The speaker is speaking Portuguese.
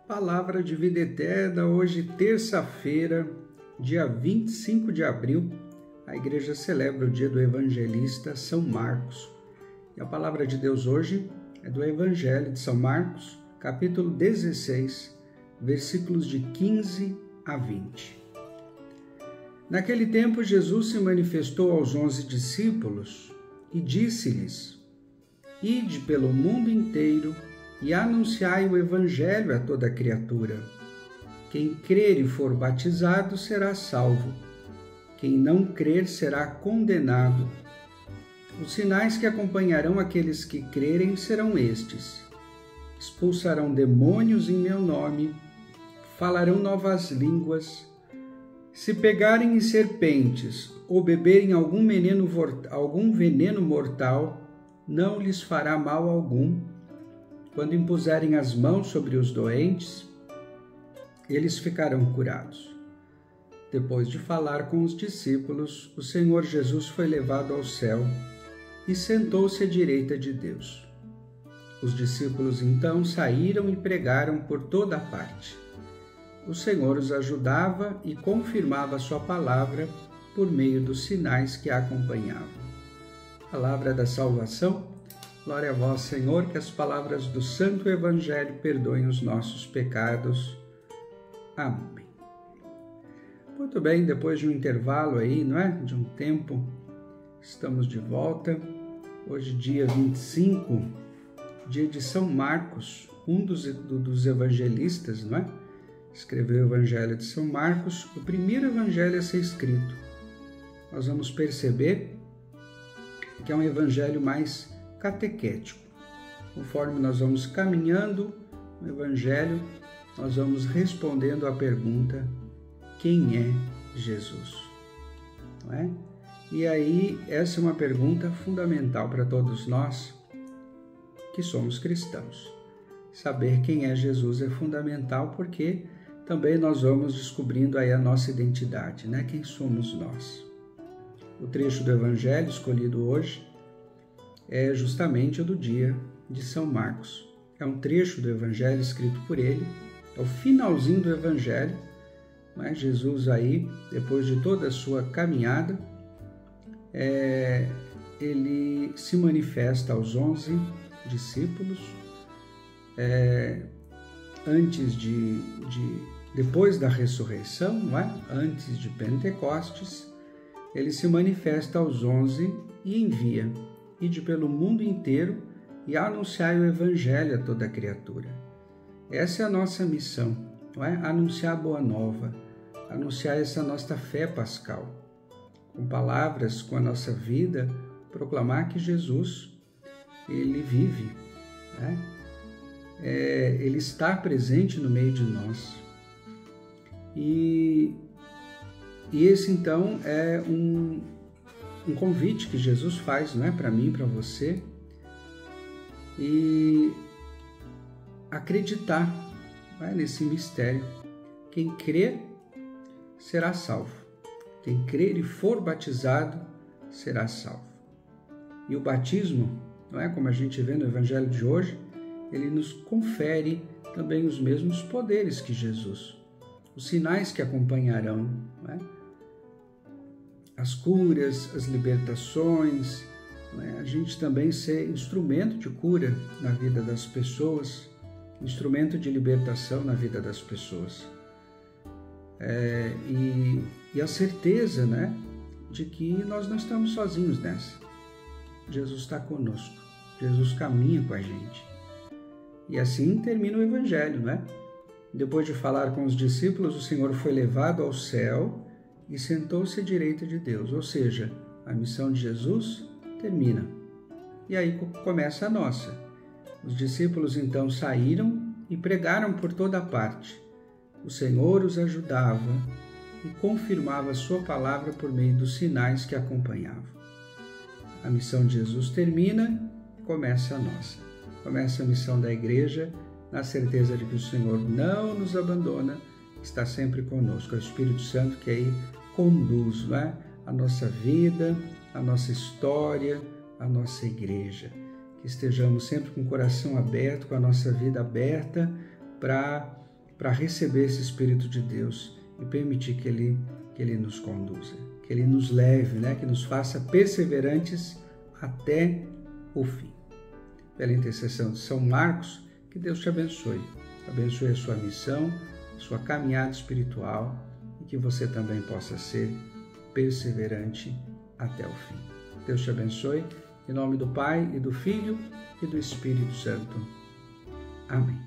Palavra de vida eterna, hoje terça-feira, dia 25 de abril, a igreja celebra o dia do evangelista São Marcos. E a palavra de Deus hoje é do Evangelho de São Marcos, capítulo 16, versículos de 15 a 20. Naquele tempo, Jesus se manifestou aos 11 discípulos e disse-lhes: Ide pelo mundo inteiro e anunciai o Evangelho a toda criatura. Quem crer e for batizado será salvo. Quem não crer será condenado. Os sinais que acompanharão aqueles que crerem serão estes: expulsarão demônios em meu nome, falarão novas línguas, se pegarem em serpentes ou beberem algum veneno mortal, não lhes fará mal algum. Quando impuserem as mãos sobre os doentes, eles ficarão curados. Depois de falar com os discípulos, o Senhor Jesus foi levado ao céu e sentou-se à direita de Deus. Os discípulos então saíram e pregaram por toda a parte. O Senhor os ajudava e confirmava a sua palavra por meio dos sinais que a acompanhavam. Palavra da salvação. Glória a vós, Senhor, que as palavras do Santo Evangelho perdoem os nossos pecados. Amém. Muito bem, depois de um intervalo aí, não é? De um tempo, estamos de volta. Hoje, dia 25, dia de São Marcos, um dos evangelistas, não é? Escreveu o Evangelho de São Marcos, o primeiro evangelho a ser escrito. Nós vamos perceber que é um evangelho mais catequético. Conforme nós vamos caminhando no Evangelho, nós vamos respondendo à pergunta: quem é Jesus? Não é? E aí, essa é uma pergunta fundamental para todos nós que somos cristãos. Saber quem é Jesus é fundamental porque também nós vamos descobrindo aí a nossa identidade, né? Quem somos nós? O trecho do Evangelho escolhido hoje é justamente o do dia de São Marcos. É um trecho do Evangelho escrito por ele, é o finalzinho do Evangelho, mas Jesus aí, depois de toda a sua caminhada, ele se manifesta aos 11 discípulos, depois da ressurreição, não é? Antes de Pentecostes, ele se manifesta aos 11 e envia: Ide pelo mundo inteiro e anunciai o Evangelho a toda criatura. Essa é a nossa missão, não é? Anunciar a boa nova, anunciar essa nossa fé pascal. Com palavras, com a nossa vida, proclamar que Jesus, ele vive, né? Ele está presente no meio de nós. E esse, então, é um convite que Jesus faz, não é, para mim, para você, e acreditar, não é, nesse mistério. Quem crer será salvo. Quem crer e for batizado será salvo. E o batismo, não é, como a gente vê no Evangelho de hoje, ele nos confere também os mesmos poderes que Jesus, os sinais que acompanharão, não é? As curas, as libertações, a gente também ser instrumento de cura na vida das pessoas, instrumento de libertação na vida das pessoas. E a certeza, né, de que nós não estamos sozinhos nessa. Jesus está conosco, Jesus caminha com a gente. E assim termina o Evangelho, né? Depois de falar com os discípulos, o Senhor foi levado ao céu e sentou-se à direita de Deus, ou seja, a missão de Jesus termina. E aí começa a nossa. Os discípulos então saíram e pregaram por toda a parte. O Senhor os ajudava e confirmava a sua palavra por meio dos sinais que acompanhavam. A missão de Jesus termina e começa a nossa. Começa a missão da igreja na certeza de que o Senhor não nos abandona, está sempre conosco. É o Espírito Santo que aí conduz, né, a nossa vida, a nossa história, a nossa igreja. Que estejamos sempre com o coração aberto, com a nossa vida aberta para para receber esse Espírito de Deus e permitir que Ele nos conduza, que Ele nos leve, que nos faça perseverantes até o fim. Pela intercessão de São Marcos, que Deus te abençoe a sua missão, a sua caminhada espiritual e que você também possa ser perseverante até o fim. Deus te abençoe, em nome do Pai e do Filho e do Espírito Santo. Amém.